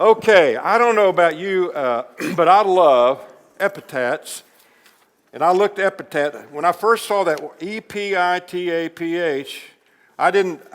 Okay, I don't know about you, but I love epitaphs. And I looked epitaph. When I first saw that Epitaph, I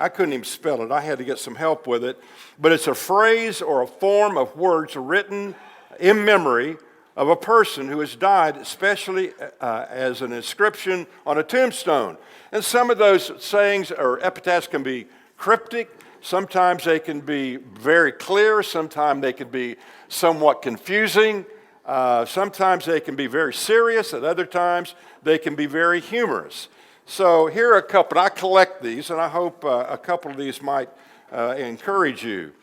couldn't even spell it. I had to get some help with it. But it's a phrase or a form of words written in memory of a person who has died, especially as an inscription on a tombstone. And some of those sayings or epitaphs can be cryptic. Sometimes they can be very clear. Sometimes they can be somewhat confusing. Sometimes they can be very serious. At other times, they can be very humorous. So here are a couple. I collect these, and I hope a couple of these might encourage you.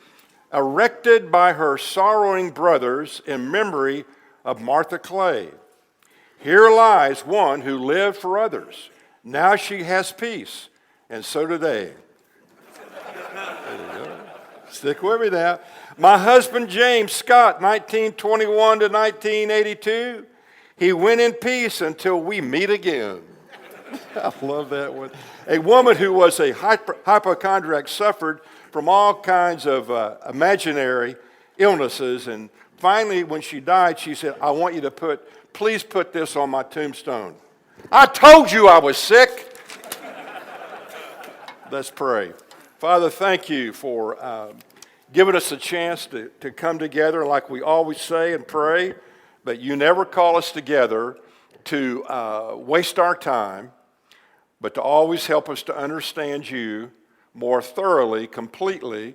Erected by her sorrowing brothers in memory of Martha Clay. Here lies one who lived for others. Now she has peace, and so do they. There you go. Stick with me now. My husband James Scott, 1921 to 1982. He went in peace until we meet again. I love that one. A woman who was a hypochondriac suffered from all kinds of imaginary illnesses, and finally, when she died, she said, I want you to please put this on my tombstone. I told you I was sick. Let's pray. Father, thank you for giving us a chance to come together like we always say and pray, but you never call us together to waste our time, but to always help us to understand you more thoroughly, completely,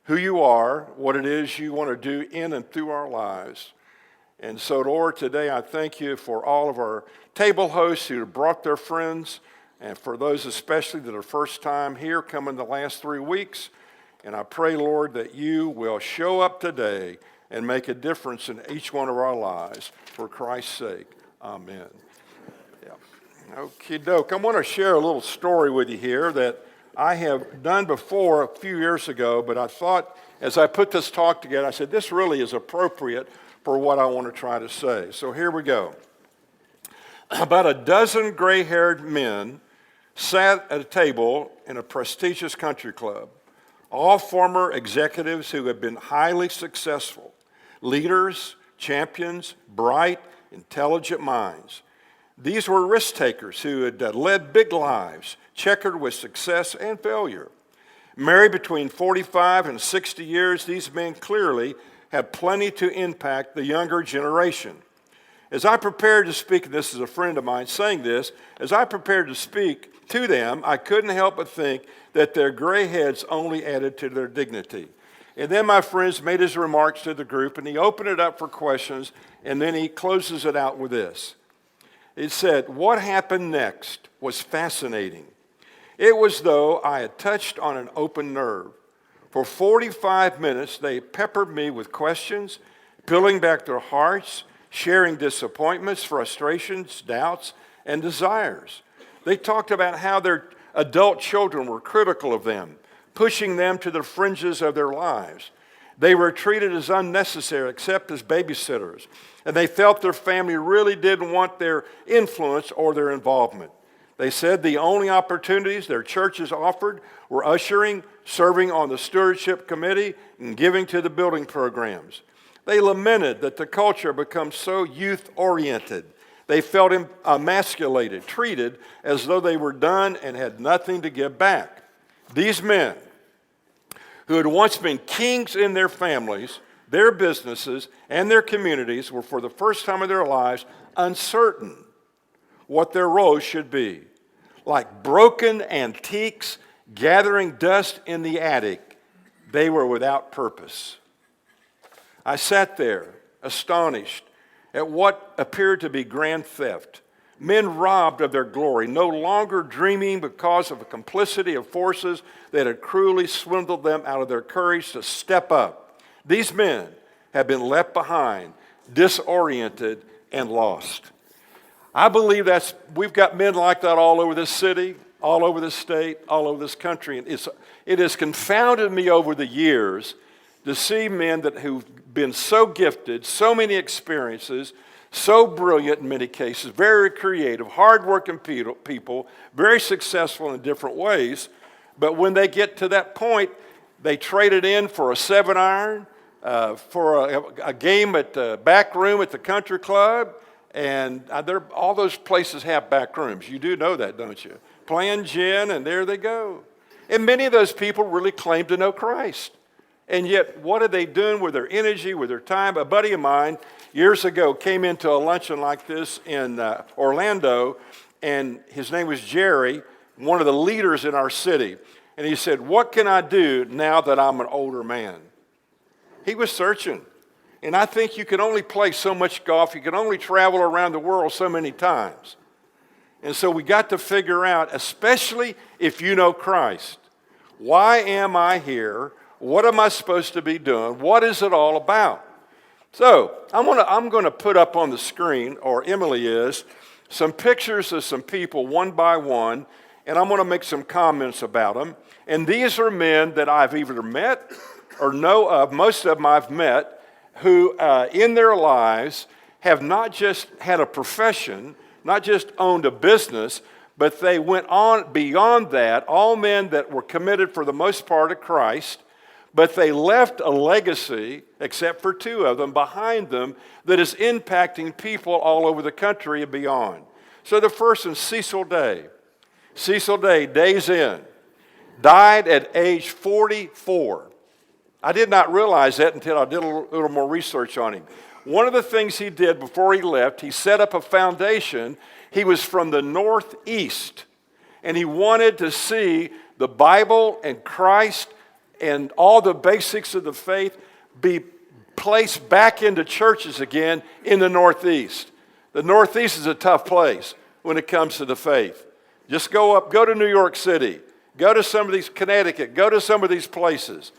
who you are, what it is you want to do in and through our lives. And so, Lord, today I thank you for all of our table hosts who have brought their friends, and for those especially that are first time here coming the last 3 weeks. And I pray, Lord, that you will show up today and make a difference in each one of our lives for Christ's sake. Amen. Yeah. Okie doke. I want to share a little story with you here that I have done before a few years ago, but I thought as I put this talk together, I said, this really is appropriate for what I want to try to say. So here we go. About a dozen gray-haired men sat at a table in a prestigious country club, all former executives who had been highly successful, leaders, champions, bright, intelligent minds. These were risk takers who had led big lives, checkered with success and failure. Married between 45 and 60 years, these men clearly had plenty to impact the younger generation. As I prepared to speak, and this is a friend of mine saying this, as I prepared to speak to them, I couldn't help but think that their gray heads only added to their dignity. And then my friend made his remarks to the group, and he opened it up for questions, and then he closes it out with this. It said, what happened next was fascinating. It was though I had touched on an open nerve. For 45 minutes, they peppered me with questions, peeling back their hearts, sharing disappointments, frustrations, doubts, and desires. They talked about how their adult children were critical of them, pushing them to the fringes of their lives. They were treated as unnecessary, except as babysitters, and they felt their family really didn't want their influence or their involvement. They said the only opportunities their churches offered were ushering, serving on the stewardship committee, and giving to the building programs. They lamented that the culture becomes so youth-oriented. They felt emasculated, treated as though they were done and had nothing to give back. These men, who had once been kings in their families, their businesses, and their communities, were for the first time in their lives uncertain what their roles should be. Like broken antiques gathering dust in the attic, they were without purpose. I sat there, astonished at what appeared to be grand theft. Men robbed of their glory, no longer dreaming because of a complicity of forces that had cruelly swindled them out of their courage to step up. These men have been left behind, disoriented, and lost. I believe we've got men like that all over this city, all over this state, all over this country. And it has confounded me over the years to see men who've been so gifted, so many experiences, so brilliant in many cases, very creative, hardworking people, very successful in different ways. But when they get to that point, they trade it in for a 7-iron, for a game at the back room at the country club. And all those places have back rooms. You do know that, don't you? Playing gin, and there they go. And many of those people really claim to know Christ. And yet, what are they doing with their energy, with their time? A buddy of mine years ago came into a luncheon like this in Orlando, and his name was Jerry, one of the leaders in our city. And he said, "What can I do now that I'm an older man?" He was searching. And I think you can only play so much golf. You can only travel around the world so many times. And so we got to figure out, especially if you know Christ, why am I here? What am I supposed to be doing? What is it all about? So I'm going to put up on the screen, or Emily is, some pictures of some people one by one, and I'm going to make some comments about them. And these are men that I've either met or know of. Most of them I've met, who in their lives have not just had a profession, not just owned a business, but they went on beyond that, all men that were committed for the most part to Christ, but they left a legacy, except for two of them, behind them that is impacting people all over the country and beyond. So the first is Cecil Day. Cecil Day, Days Inn, died at age 44. I did not realize that until I did a little more research on him. One of the things he did before he left, he set up a foundation. He was from the Northeast, and he wanted to see the Bible and Christ and all the basics of the faith be placed back into churches again in the Northeast. The Northeast is a tough place when it comes to the faith. Just go to New York City, go to some of these, Connecticut, go to some of these places.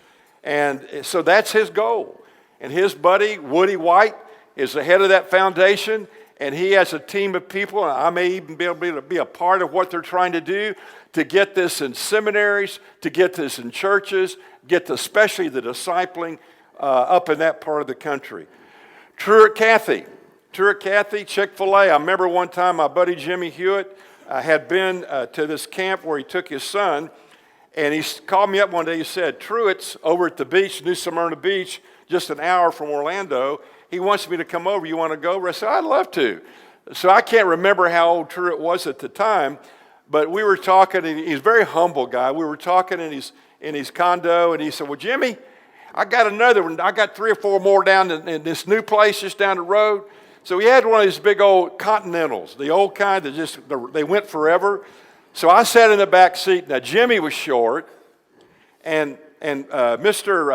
And so that's his goal. And his buddy, Woody White, is the head of that foundation. And he has a team of people, and I may even be able to be a part of what they're trying to do to get this in seminaries, to get this in churches, especially the discipling up in that part of the country. Truett Cathy, Chick-fil-A. I remember one time my buddy Jimmy Hewitt had been to this camp where he took his son. And he called me up one day. He said, "Truett's over at the beach, New Smyrna Beach, just an hour from Orlando. He wants me to come over. You want to go over?" I said, "I'd love to." So I can't remember how old Truett was at the time, but we were talking, and he's a very humble guy. We were talking in his condo, and he said, "Well, Jimmy, I got another one. I got 3 or 4 more down in this new place just down the road." So he had one of these big old Continentals, the old kind that they went forever. So I sat in the back seat. Now Jimmy was short, and Mr.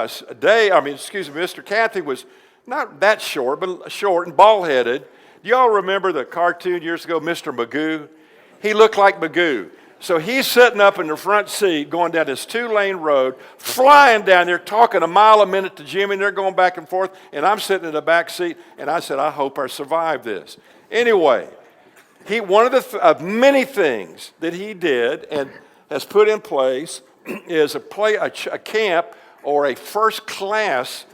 Cathy was not that short, but short and bald-headed. Do y'all remember the cartoon years ago, Mr. Magoo? He looked like Magoo. So he's sitting up in the front seat, going down this 2-lane road, flying down there, talking a mile a minute to Jimmy, and they're going back and forth, and I'm sitting in the back seat, and I said, "I hope I survive this." Anyway. One of many things that he did and has put in place is a camp or a first-class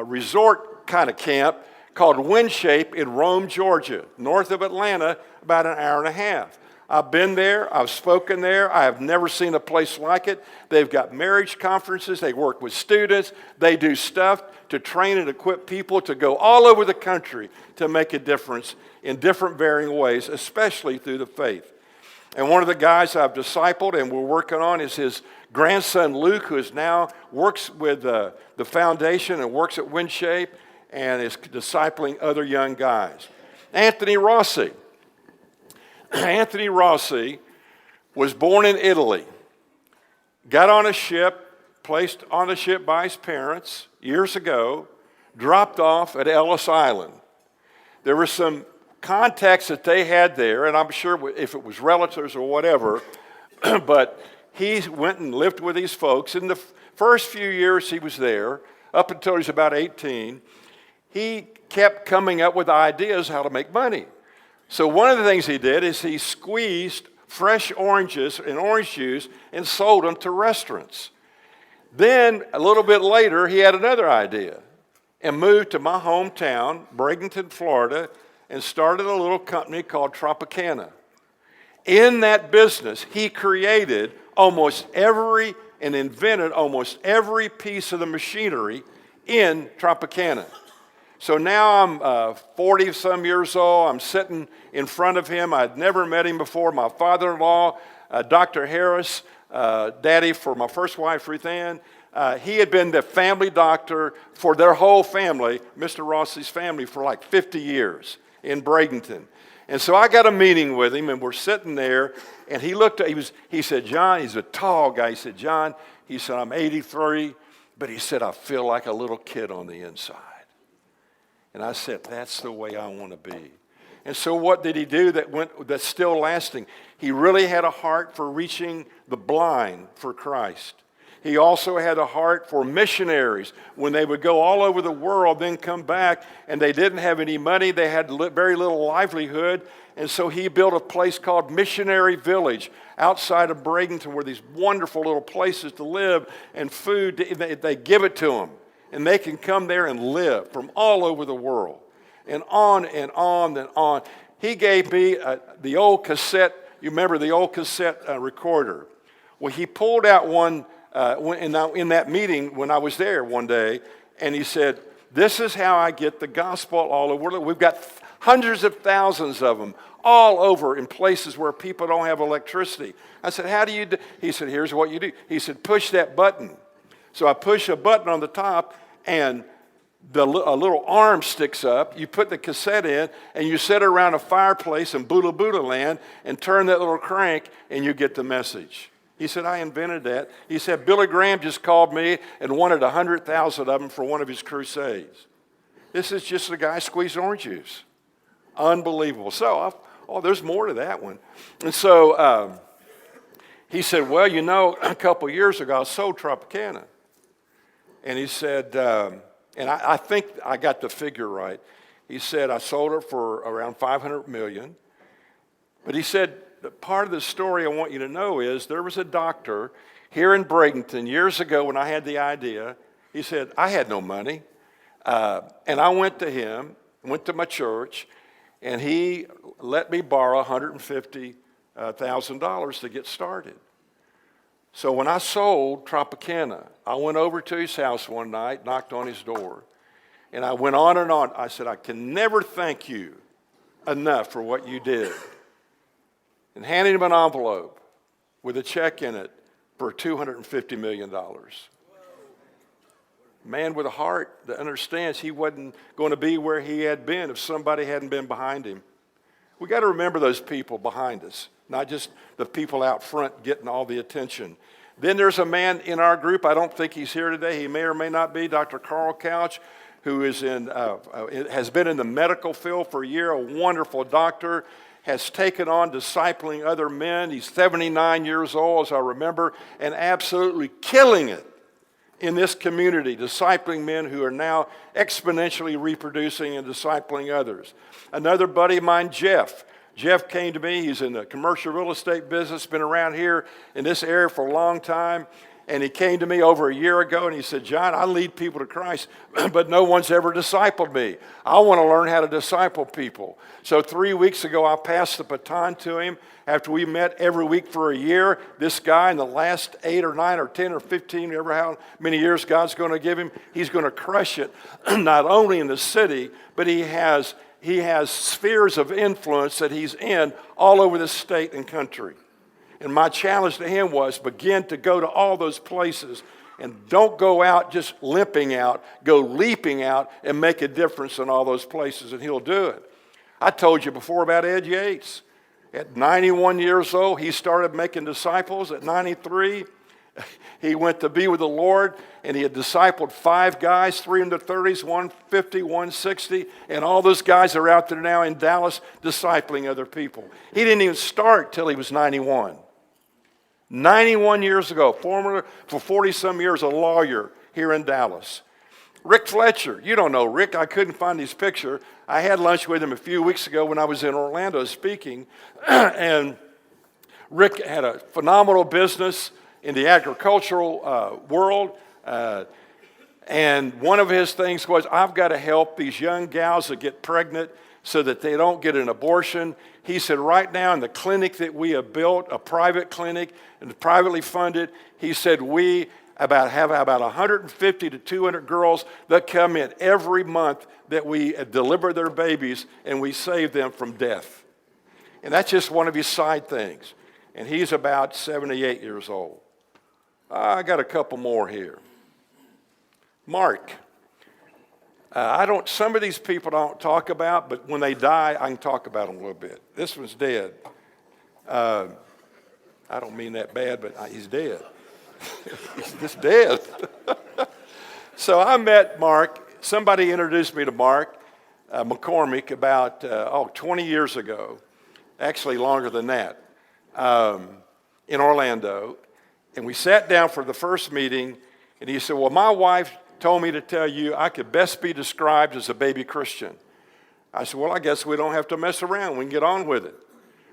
resort kind of camp called Windshape in Rome, Georgia, north of Atlanta, about an hour and a half. I've been there. I've spoken there. I have never seen a place like it. They've got marriage conferences. They work with students. They do stuff to train and equip people to go all over the country to make a difference in different varying ways, especially through the faith. And one of the guys I've discipled and we're working on is his grandson Luke, who is now works with the foundation and works at Windshape and is discipling other young guys. Anthony Rossi. Anthony Rossi was born in Italy, got on a ship, placed on a ship by his parents years ago, dropped off at Ellis Island. There were some contacts that they had there, and I'm sure if it was relatives or whatever, but he went and lived with these folks. In the first few years he was there, up until he was about 18, he kept coming up with ideas how to make money. So one of the things he did is he squeezed fresh oranges and orange juice and sold them to restaurants. Then a little bit later, he had another idea and moved to my hometown, Bradenton, Florida, and started a little company called Tropicana. In that business, he created and invented almost every piece of the machinery in Tropicana. So now I'm 40-some years old. I'm sitting in front of him. I'd never met him before. My father-in-law, Dr. Harris, daddy for my first wife, Ruth Ann, he had been the family doctor for their whole family, Mr. Rossi's family, for like 50 years in Bradenton. And so I got a meeting with him, and we're sitting there, and he said, John, he's a tall guy. He said, John, he said, I'm 83, but he said, I feel like a little kid on the inside. And I said, that's the way I want to be. And so what did he do that's still lasting? He really had a heart for reaching the blind for Christ. He also had a heart for missionaries. When they would go all over the world, then come back, and they didn't have any money, they had very little livelihood, and so he built a place called Missionary Village outside of Bradenton, where these wonderful little places to live and food, they give it to them. And they can come there and live from all over the world. And on and on and on. He gave me the old cassette. You remember the old cassette recorder? Well, he pulled out one in that meeting when I was there one day. And he said, this is how I get the gospel all over the world. We've got hundreds of thousands of them all over in places where people don't have electricity. I said, how do you do? He said, here's what you do. He said, push that button. So I push a button on the top, and a little arm sticks up. You put the cassette in, and you sit around a fireplace in Buddha land and turn that little crank, and you get the message. He said, I invented that. He said, Billy Graham just called me and wanted 100,000 of them for one of his crusades. This is just a guy squeezing orange juice. Unbelievable. So, there's more to that one. And so he said, well, a couple years ago, I sold Tropicana. And he said, and I think I got the figure right. He said, I sold it for around $500 million. But he said, part of the story I want you to know is there was a doctor here in Bradenton years ago when I had the idea. He said, I had no money. And I went to him, went to my church, and he let me borrow $150,000 to get started. So when I sold Tropicana, I went over to his house one night, knocked on his door, and I went on and on. I said, I can never thank you enough for what you did. And handed him an envelope with a check in it for $250 million. Man with a heart that understands he wasn't going to be where he had been if somebody hadn't been behind him. We got to remember those people behind us, not just the people out front getting all the attention. Then there's a man in our group, I don't think he's here today, he may or may not be, Dr. Carl Couch, who has been in the medical field for a year, a wonderful doctor, has taken on discipling other men. He's 79 years old, as I remember, and absolutely killing it in this community, discipling men who are now exponentially reproducing and discipling others. Another buddy of mine, Jeff. Jeff came to me. He's in the commercial real estate business, been around here in this area for a long time. And he came to me over a year ago and he said, John, I lead people to Christ, but no one's ever discipled me. I want to learn how to disciple people. So 3 weeks ago, I passed the baton to him. After we met every week for a year, this guy in the last 8 or 9 or 10 or 15, ever how many years God's going to give him, he's going to crush it, not only in the city, but he has spheres of influence that he's in all over the state and country. And my challenge to him was begin to go to all those places and don't go out just limping out, go leaping out and make a difference in all those places, and he'll do it. I told you before about Ed Yates. At 91 years old, he started making disciples. At 93, he went to be with the Lord, and he had discipled 5 guys, 3 in their 30s, 150, 160, and all those guys are out there now in Dallas discipling other people. He didn't even start till he was 91. 91 years ago, for 40-some years, a lawyer here in Dallas. Rick Fletcher, you don't know Rick. I couldn't find his picture. I had lunch with him a few weeks ago when I was in Orlando speaking, and Rick had a phenomenal business in the agricultural world, and one of his things was, I've got to help these young gals that get pregnant so that they don't get an abortion. He said, right now in the clinic that we have built, a private clinic and privately funded, he said, we have about 150 to 200 girls that come in every month that we deliver their babies and we save them from death. And that's just one of his side things. And he's about 78 years old. I got a couple more here. Mark. Some of these people I don't talk about, but when they die, I can talk about them a little bit. This one's dead. I don't mean that bad, but he's dead. He's just dead. So I met Mark. Somebody introduced me to Mark McCormick about 20 years ago, actually longer than that, in Orlando. And we sat down for the first meeting, and he said, well, my wife told me to tell you I could best be described as a baby Christian. I said, well, I guess we don't have to mess around. We can get on with it.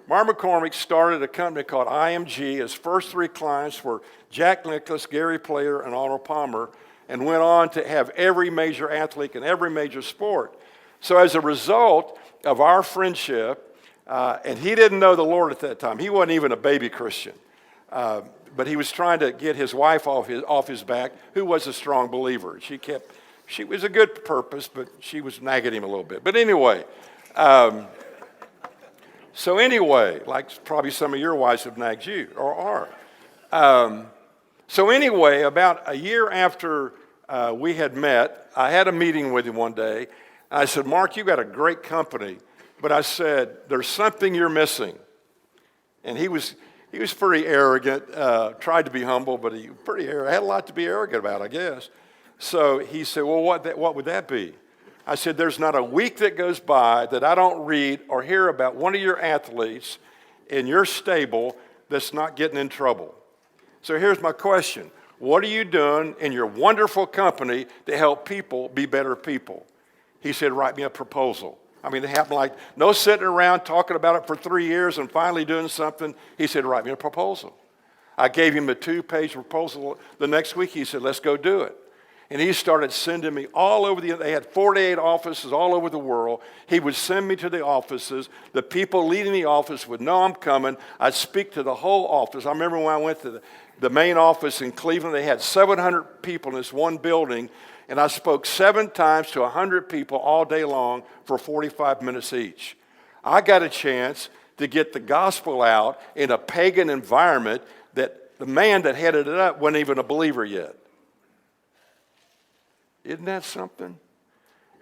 Mark McCormick started a company called IMG. His first three clients were Jack Nicklaus, Gary Player, and Arnold Palmer, and went on to have every major athlete in every major sport. So as a result of our friendship, and he didn't know the Lord at that time. He wasn't even a baby Christian. But he was trying to get his wife off his back, who was a strong believer. She was a good purpose, but she was nagging him a little bit. But anyway, like probably some of your wives have nagged you, or are. So anyway, about a year after we had met, I had a meeting with him one day. I said, Mark, you got a great company. But I said, there's something you're missing. And he was pretty arrogant, tried to be humble, but he had a lot to be arrogant about, I guess. So he said, well, what would that be? I said, there's not a week that goes by that I don't read or hear about one of your athletes in your stable that's not getting in trouble. So here's my question. What are you doing in your wonderful company to help people be better people? He said, write me a proposal. I mean, it happened like no sitting around talking about it for 3 years and finally doing something. He said, write me a proposal. I gave him a 2-page proposal. The next week, he said, let's go do it. And he started sending me all over they had 48 offices all over the world. He would send me to the offices. The people leading the office would know I'm coming. I'd speak to the whole office. I remember when I went to the main office in Cleveland, they had 700 people in this one building. And I spoke 7 times to 100 people all day long for 45 minutes each. I got a chance to get the gospel out in a pagan environment that the man that headed it up wasn't even a believer yet. Isn't that something?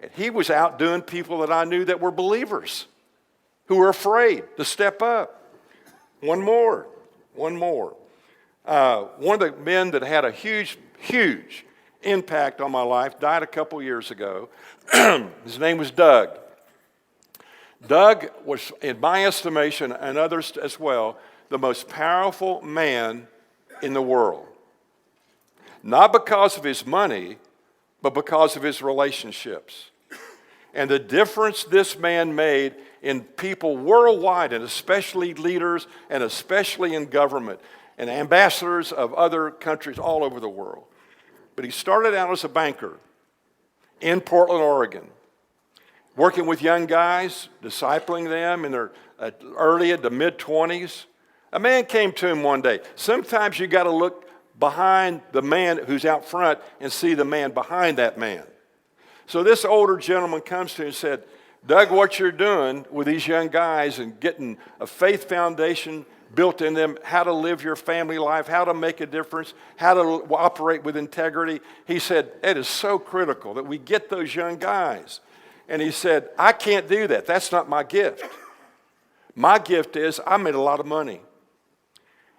And he was outdoing people that I knew that were believers, who were afraid to step up. One more. One of the men that had a huge impact on my life died a couple years ago. His name was Doug. Doug was, in my estimation, and others as well, the most powerful man in the world. Not because of his money, but because of his relationships. And the difference this man made in people worldwide, and especially leaders, and especially in government, and ambassadors of other countries all over the world. But he started out as a banker in Portland, Oregon, working with young guys, discipling them in their early to mid-20s. A man came to him one day. Sometimes you got to look behind the man who's out front and see the man behind that man. So this older gentleman comes to him and said, Doug, what you're doing with these young guys and getting a faith foundation built in them, how to live your family life, how to make a difference, how to operate with integrity. He said, it is so critical that we get those young guys. And he said, I can't do that. That's not my gift. My gift is I made a lot of money.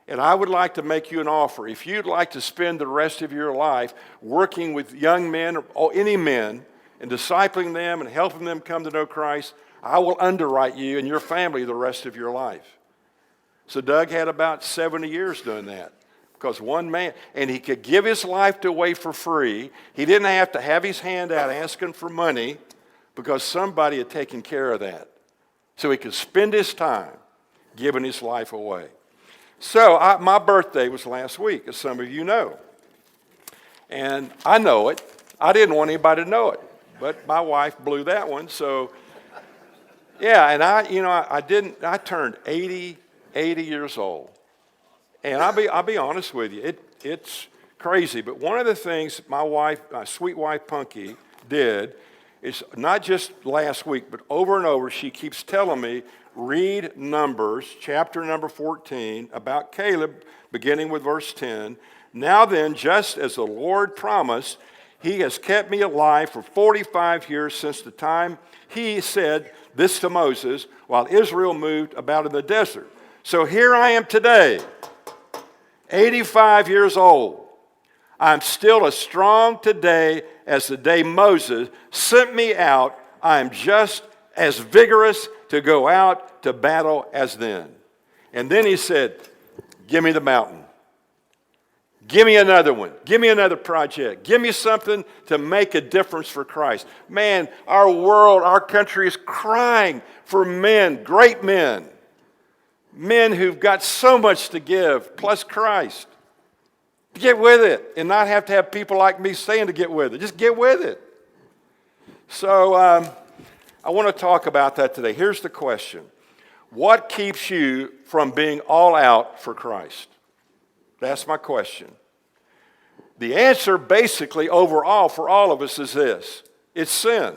And I would like to make you an offer. If you'd like to spend the rest of your life working with young men or any men and discipling them and helping them come to know Christ, I will underwrite you and your family the rest of your life. So Doug had about 70 years doing that because one man, and he could give his life away for free. He didn't have to have his hand out asking for money because somebody had taken care of that. So he could spend his time giving his life away. So my birthday was last week, as some of you know. And I know it. I didn't want anybody to know it, but my wife blew that one. So, yeah, and I turned 80 years old. And I'll be honest with you, it's crazy. But one of the things my sweet wife Punky, did is not just last week, but over and over, she keeps telling me, read Numbers, chapter number 14, about Caleb, beginning with verse 10. Now then, just as the Lord promised, he has kept me alive for 45 years since the time he said this to Moses while Israel moved about in the desert. So here I am today, 85 years old. I'm still as strong today as the day Moses sent me out. I'm just as vigorous to go out to battle as then. And then he said, give me the mountain. Give me another one. Give me another project. Give me something to make a difference for Christ. Man, our world, our country is crying for men, great men. Men who've got so much to give, plus Christ. Get with it and not have to have people like me saying to get with it. Just get with it. So I want to talk about that today. Here's the question. What keeps you from being all out for Christ? That's my question. The answer basically overall for all of us is this. It's sin.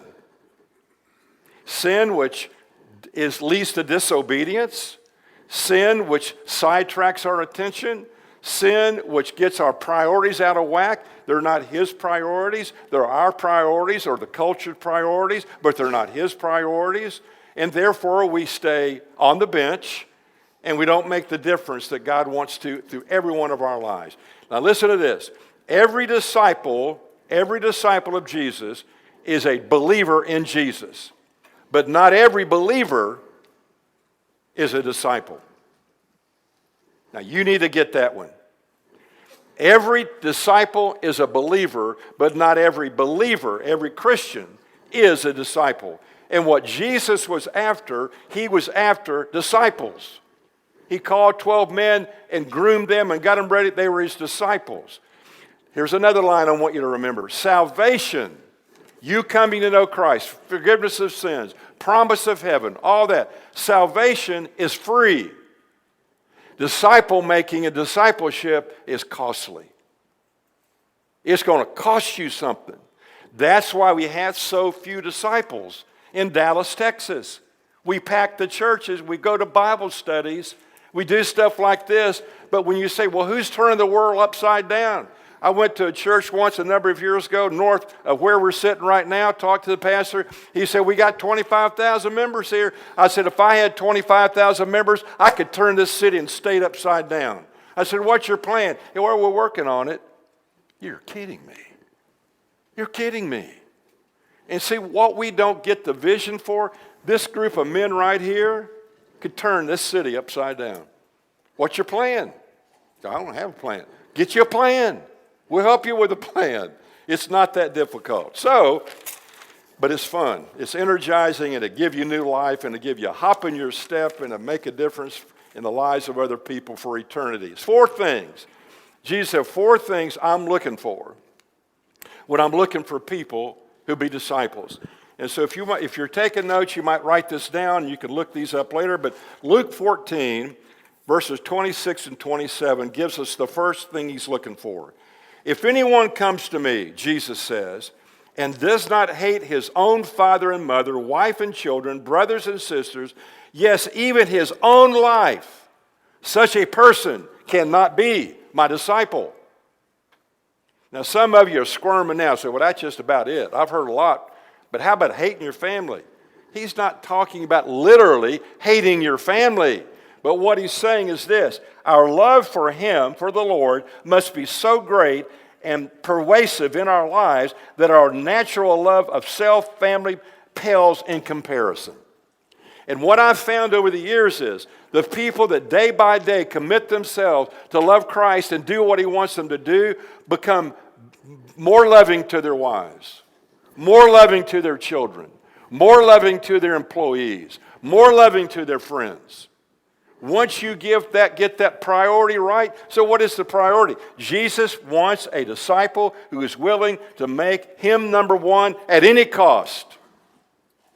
Sin which leads to disobedience. Sin which sidetracks our attention. Sin which gets our priorities out of whack. They're not His priorities. They're our priorities or the culture's priorities, but they're not His priorities. And therefore we stay on the bench and we don't make the difference that God wants to through every one of our lives. Now listen to this. Every disciple of Jesus is a believer in Jesus. But not every believer is a disciple. Now you need to get that one. Every disciple is a believer, but not every believer, every Christian is a disciple. And what Jesus was after, He was after disciples. He called 12 men and groomed them and got them ready. They were His disciples. Here's another line I want you to remember. Salvation, you coming to know Christ, forgiveness of sins, promise of heaven, all that. Salvation is free. Disciple making and discipleship is costly. It's going to cost you something. That's why we have so few disciples in Dallas, Texas. We pack the churches, we go to Bible studies, we do stuff like this, but when you say, well, who's turning the world upside down? I went to a church once a number of years ago, north of where we're sitting right now, talked to the pastor. He said, we got 25,000 members here. I said, if I had 25,000 members, I could turn this city and state upside down. I said, what's your plan? He said, well, we're working on it. You're kidding me. You're kidding me. And see, what we don't get the vision for, this group of men right here could turn this city upside down. What's your plan? I don't have a plan. Get you a plan. We'll help you with a plan. It's not that difficult. So, but it's fun. It's energizing and it gives you new life and it give you a hop in your step and to make a difference in the lives of other people for eternity. It's 4 things. Jesus said 4 things I'm looking for when I'm looking for people who be disciples. And so if you're taking notes, you might write this down. You can look these up later. But Luke 14, verses 26 and 27 gives us the first thing He's looking for. If anyone comes to me, Jesus says, and does not hate his own father and mother, wife and children, brothers and sisters, yes, even his own life, such a person cannot be my disciple. Now, some of you are squirming now, say, well, that's just about it. I've heard a lot, but how about hating your family? He's not talking about literally hating your family. But what he's saying is this, our love for Him, for the Lord, must be so great and pervasive in our lives that our natural love of self, family, pales in comparison. And what I've found over the years is the people that day by day commit themselves to love Christ and do what He wants them to do become more loving to their wives, more loving to their children, more loving to their employees, more loving to their friends. Once you get that priority right, so what is the priority? Jesus wants a disciple who is willing to make Him number one at any cost.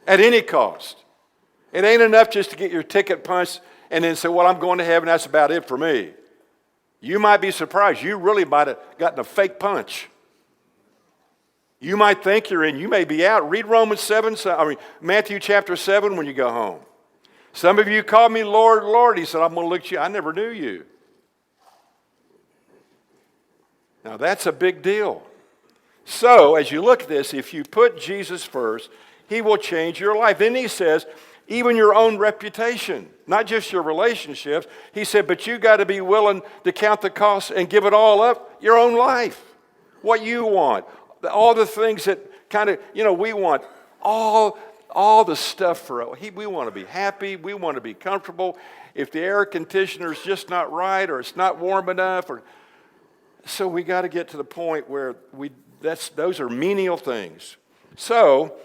At any cost. It ain't enough just to get your ticket punched and then say, well, I'm going to heaven, that's about it for me. You might be surprised. You really might have gotten a fake punch. You might think you're in. You may be out. Read Matthew chapter 7 when you go home. Some of you called me Lord, Lord. He said, I'm going to look at you. I never knew you. Now, that's a big deal. So, as you look at this, if you put Jesus first, he will change your life. Then he says, even your own reputation, not just your relationships. He said, but you got to be willing to count the cost and give it all up, your own life, what you want, all the things that kind of, we want all the stuff we want to be happy, we want to be comfortable. If the air conditioner's just not right or it's not warm enough, so we got to get to the point where those are menial things. So,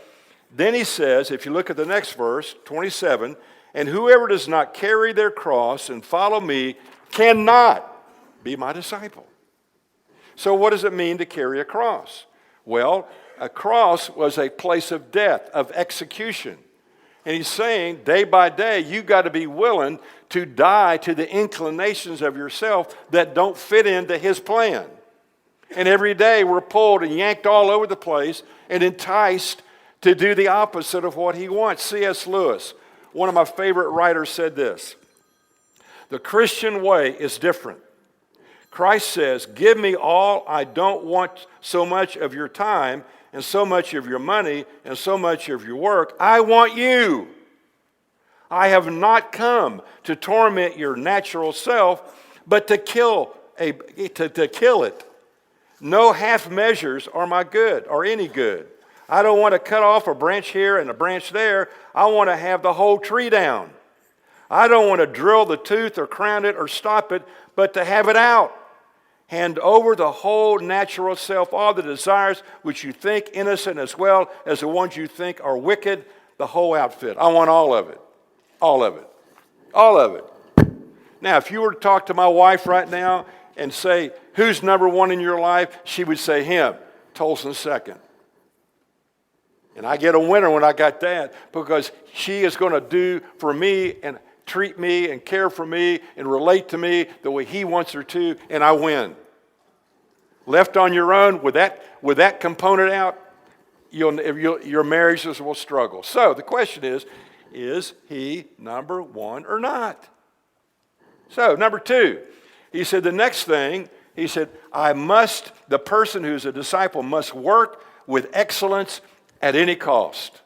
then he says, if you look at the next verse, 27, and whoever does not carry their cross and follow me cannot be my disciple. So what does it mean to carry a cross? Well, a cross was a place of death, of execution. And he's saying, day by day, you got to be willing to die to the inclinations of yourself that don't fit into his plan. And every day we're pulled and yanked all over the place and enticed to do the opposite of what he wants. C.S. Lewis, one of my favorite writers, said this: the Christian way is different. Christ says, give me all. I don't want so much of your time and so much of your money and so much of your work. I want you. I have not come to torment your natural self, but to kill it. No half measures are my good or any good. I don't want to cut off a branch here and a branch there. I want to have the whole tree down. I don't want to drill the tooth or crown it or stop it, but to have it out. Hand over the whole natural self, all the desires which you think innocent as well as the ones you think are wicked, the whole outfit. I want all of it. All of it. All of it. Now, if you were to talk to my wife right now and say, who's number one in your life? She would say him. Tolson second. And I get a winner when I got that, because she is going to do for me and treat me and care for me and relate to me the way he wants her to, and I win. Left on your own with that component out, your marriages will struggle. So the question is he number one or not? So number two, he said the next thing, he said, the person who's a disciple must work with excellence at any cost.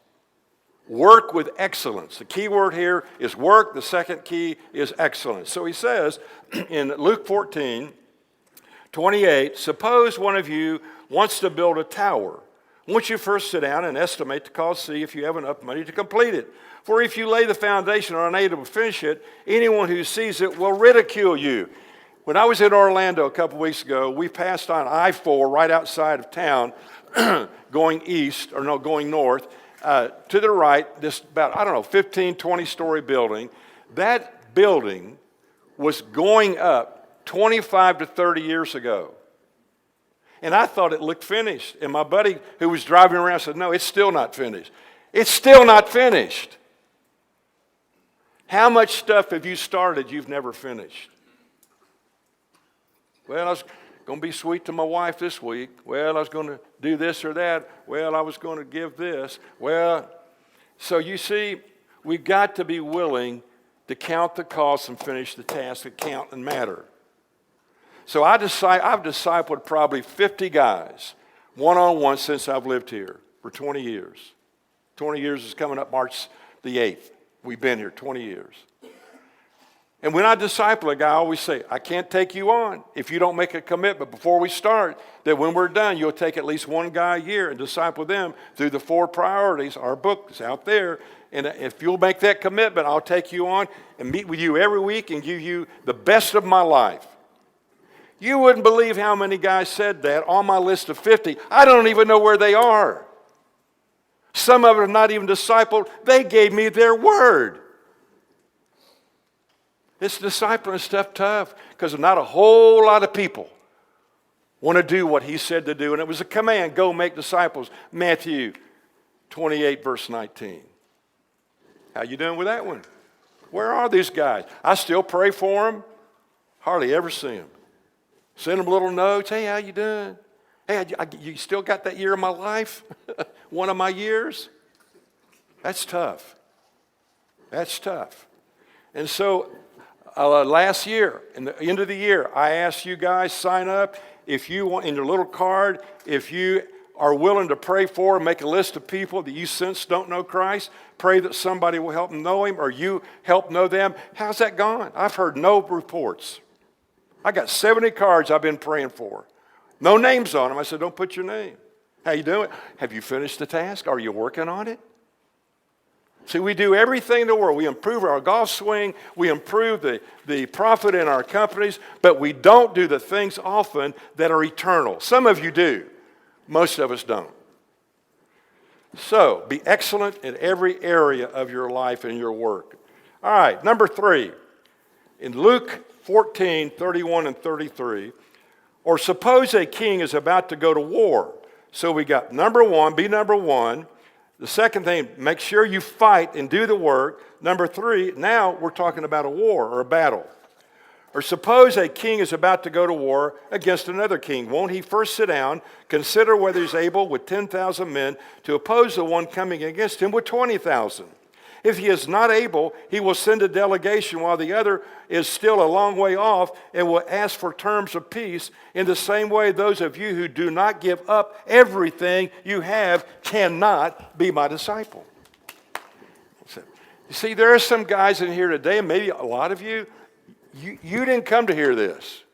Work with excellence. The key word here is work. The second key is excellence. So he says in Luke 14:28, suppose one of you wants to build a tower. Won't you first sit down and estimate the cost, see if you have enough money to complete it? For if you lay the foundation and are unable to finish it, anyone who sees it will ridicule you. When I was in Orlando a couple weeks ago, we passed on I-4 right outside of town, going north, to the right, this about, 15, 20-story building. That building was going up 25 to 30 years ago. And I thought it looked finished. And my buddy who was driving around said, no, it's still not finished. It's still not finished. How much stuff have you started you've never finished? Well, I was going to be sweet to my wife this week. Well, I was going to do this or that. Well, I was going to give this. Well, so you see, we've got to be willing to count the costs and finish the tasks that count and matter. So I've discipled probably 50 guys, one-on-one, since I've lived here for 20 years. 20 years is coming up March the 8th. We've been here 20 years. And when I disciple a guy, I always say, I can't take you on if you don't make a commitment before we start that when we're done, you'll take at least one guy a year and disciple them through the 4 priorities. Our book is out there. And if you'll make that commitment, I'll take you on and meet with you every week and give you the best of my life. You wouldn't believe how many guys said that on my list of 50. I don't even know where they are. Some of them are not even discipled. They gave me their word. This discipling stuff tough because not a whole lot of people want to do what he said to do. And it was a command, go make disciples. Matthew 28, verse 19. How you doing with that one? Where are these guys? I still pray for them. Hardly ever see them. Send them little notes. Hey, how you doing? Hey, you still got that year of my life? One of my years? That's tough. That's tough. And so last year, in the end of the year, I asked you guys, sign up. If you want, in your little card, if you are willing to pray for, make a list of people that you sense don't know Christ, pray that somebody will help them know him or you help know them. How's that gone? I've heard no reports. I got 70 cards I've been praying for. No names on them. I said, don't put your name. How you doing? Have you finished the task? Are you working on it? See, we do everything in the world. We improve our golf swing. We improve the profit in our companies. But we don't do the things often that are eternal. Some of you do. Most of us don't. So, be excellent in every area of your life and your work. All right, number 3. In Luke 14, 31 and 33, or suppose a king is about to go to war. So we got number 1, be number 1. The second thing, make sure you fight and do the work. Number 3, now we're talking about a war or a battle. Or suppose a king is about to go to war against another king. Won't he first sit down, consider whether he's able with 10,000 men to oppose the one coming against him with 20,000? If he is not able, he will send a delegation while the other is still a long way off and will ask for terms of peace. In the same way, those of you who do not give up everything you have cannot be my disciple. You see, there are some guys in here today, and maybe a lot of you, you didn't come to hear this.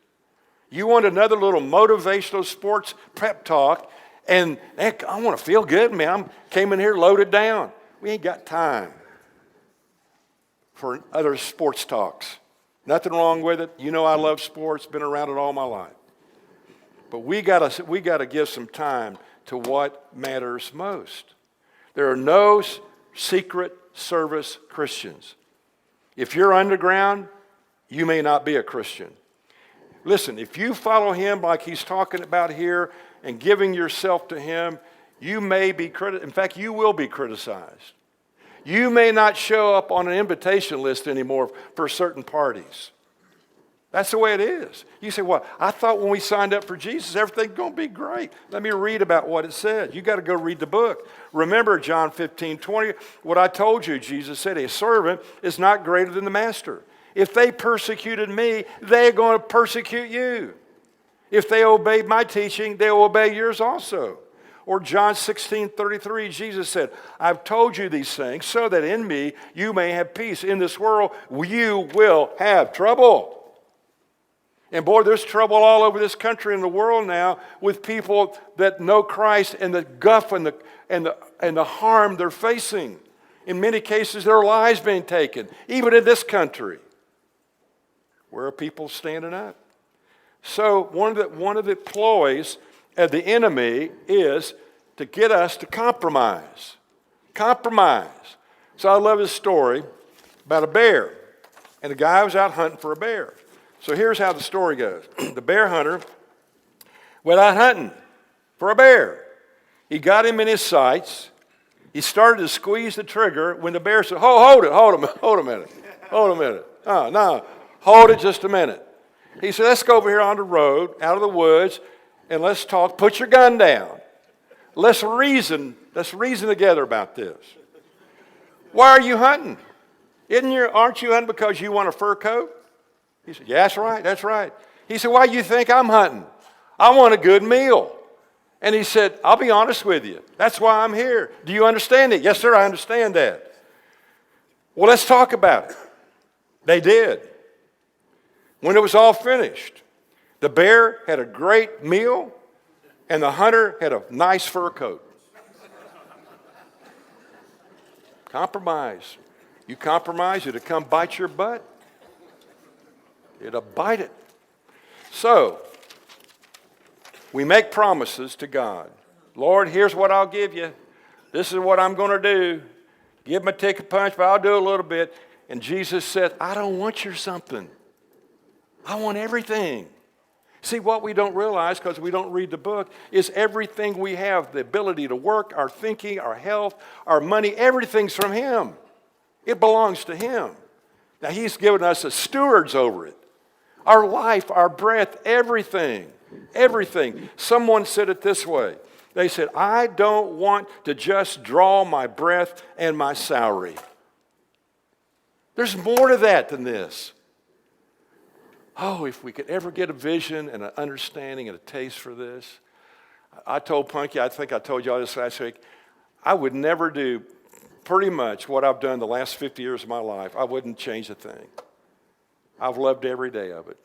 You want another little motivational sports prep talk, and heck, I want to feel good, man. I came in here loaded down. We ain't got time for other sports talks. Nothing wrong with it. You know I love sports, been around it all my life. But we gotta give some time to what matters most. There are no secret service Christians. If you're underground, you may not be a Christian. Listen, if you follow him like he's talking about here and giving yourself to him, you may be in fact, you will be criticized. You may not show up on an invitation list anymore for certain parties. That's the way it is. You say, well, I thought when we signed up for Jesus, everything's going to be great. Let me read about what it said. You got to go read the book. Remember John 15:20, what I told you, Jesus said, a servant is not greater than the master. If they persecuted me, they're going to persecute you. If they obeyed my teaching, they'll obey yours also. Or John 16:33, Jesus said, I've told you these things so that in me you may have peace. In this world you will have trouble. And boy, there's trouble all over this country and the world now with people that know Christ and the guff and the harm they're facing. In many cases, their lives being taken, even in this country. Where are people standing up? So one of the ploys of the enemy is to get us to compromise. Compromise. So I love this story about a bear. And a guy was out hunting for a bear. So here's how the story goes. The bear hunter went out hunting for a bear. He got him in his sights. He started to squeeze the trigger when the bear said, hold a minute. Oh, no, hold it just a minute. He said, let's go over here on the road, out of the woods, and let's talk. Put your gun down. Let's reason together about this. Why are you hunting? Aren't you hunting because you want a fur coat? He said, yeah, that's right. He said, why do you think I'm hunting? I want a good meal. And he said, I'll be honest with you. That's why I'm here. Do you understand it? Yes, sir, I understand that. Well, let's talk about it. They did. When it was all finished, the bear had a great meal, and the hunter had a nice fur coat. Compromise. You compromise, it'll come bite your butt. It'll bite it. So, we make promises to God. Lord, here's what I'll give you. This is what I'm going to do. Give me a ticket punch, but I'll do a little bit. And Jesus said, I don't want your something. I want everything. See, what we don't realize, because we don't read the book, is everything we have, the ability to work, our thinking, our health, our money, everything's from Him. It belongs to Him. Now, He's given us as stewards over it. Our life, our breath, everything. Everything. Someone said it this way. They said, I don't want to just draw my breath and my salary. There's more to that than this. Oh, if we could ever get a vision and an understanding and a taste for this. I told Punky, I think I told y'all this last week, I would never do pretty much what I've done the last 50 years of my life. I wouldn't change a thing. I've loved every day of it.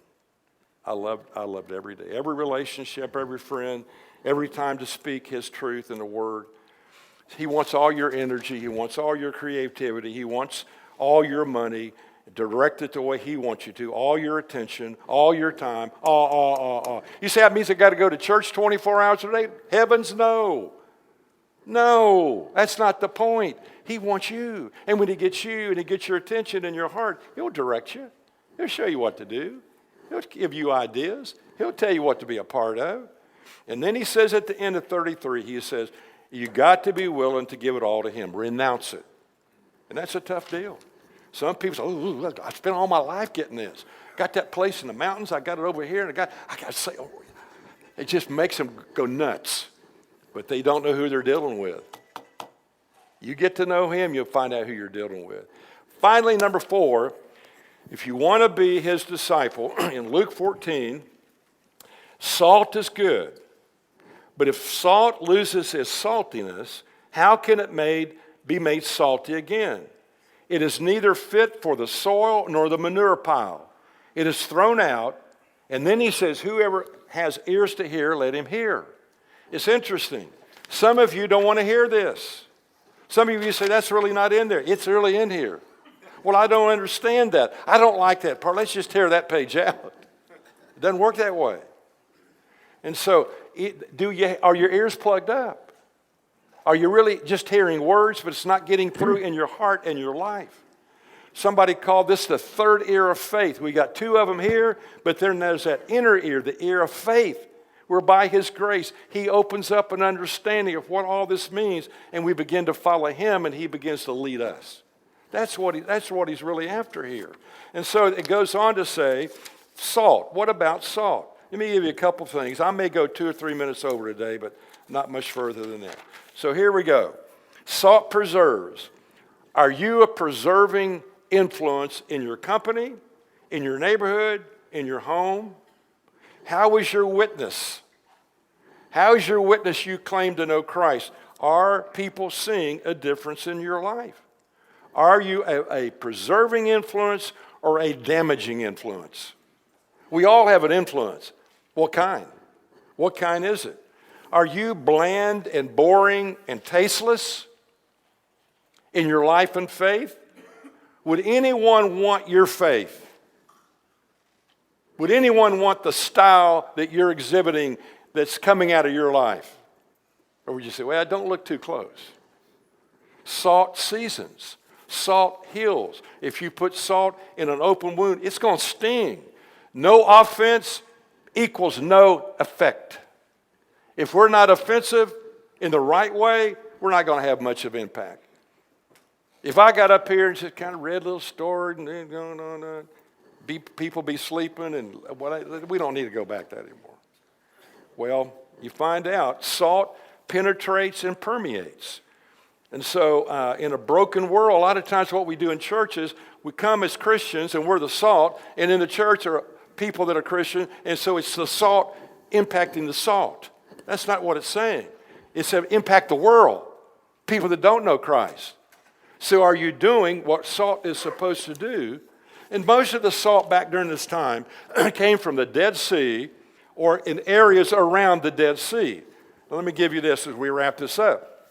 I loved every day. Every relationship, every friend, every time to speak his truth in the word. He wants all your energy. He wants all your creativity. He wants all your money. Direct it the way he wants you to. All your attention, all your time, all. You say that means I got to go to church 24 hours a day? Heavens, no. No, that's not the point. He wants you. And when he gets you and he gets your attention and your heart, he'll direct you. He'll show you what to do. He'll give you ideas. He'll tell you what to be a part of. And then he says at the end of 33, he says, you got to be willing to give it all to him. Renounce it. And that's a tough deal. Some people say, oh, I spent all my life getting this. Got that place in the mountains. I got it over here. And I got to say, oh, it just makes them go nuts. But they don't know who they're dealing with. You get to know him, you'll find out who you're dealing with. Finally, number 4, if you want to be his disciple, in Luke 14, salt is good. But if salt loses its saltiness, how can it be made salty again? It is neither fit for the soil nor the manure pile. It is thrown out, and then he says, whoever has ears to hear, let him hear. It's interesting. Some of you don't want to hear this. Some of you say, that's really not in there. It's really in here. Well, I don't understand that. I don't like that part. Let's just tear that page out. It doesn't work that way. And so, are your ears plugged up? Are you really just hearing words, but it's not getting through in your heart and your life? Somebody called this the third ear of faith. We got 2 of them here, but then there's that inner ear, the ear of faith, where by his grace, he opens up an understanding of what all this means, and we begin to follow him, and he begins to lead us. That's what he's really after here. And so it goes on to say, salt. What about salt? Let me give you a couple things. I may go 2 or 3 minutes over today, but not much further than that. So here we go. Salt preserves. Are you a preserving influence in your company, in your neighborhood, in your home? How is your witness? How is your witness you claim to know Christ? Are people seeing a difference in your life? Are you a preserving influence or a damaging influence? We all have an influence. What kind? What kind is it? Are you bland and boring and tasteless in your life and faith? Would anyone want your faith? Would anyone want the style that you're exhibiting that's coming out of your life? Or would you say, well, don't look too close? Salt seasons. Salt heals. If you put salt in an open wound, it's going to sting. No offense equals no effect. If we're not offensive in the right way, we're not going to have much of impact. If I got up here and just kind of read a little story and then going on, people be sleeping, and we don't need to go back that anymore. Well, you find out salt penetrates and permeates. And so in a broken world, a lot of times what we do in churches, we come as Christians and we're the salt, and in the church are people that are Christian, and so it's the salt impacting the salt. That's not what it's saying. It's to impact the world, people that don't know Christ. So are you doing what salt is supposed to do? And most of the salt back during this time came from the Dead Sea or in areas around the Dead Sea. Now, let me give you this as we wrap this up.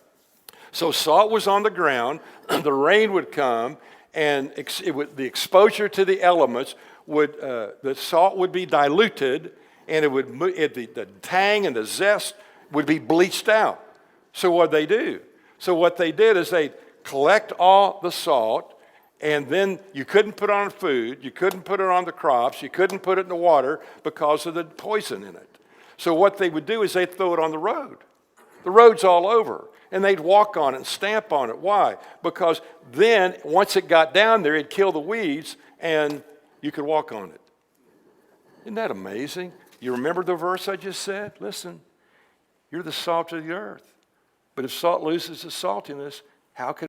So salt was on the ground, the rain would come, and the exposure to the elements the salt would be diluted, and the tang and the zest would be bleached out. So what they do? So what they did is they collect all the salt, and then you couldn't put it on food, you couldn't put it on the crops, you couldn't put it in the water because of the poison in it. So what they would do is they'd throw it on the road. The road's all over. And they'd walk on it and stamp on it. Why? Because then, once it got down there, it'd kill the weeds, and you could walk on it. Isn't that amazing? You remember the verse I just said? Listen, you're the salt of the earth. But if salt loses its saltiness, how can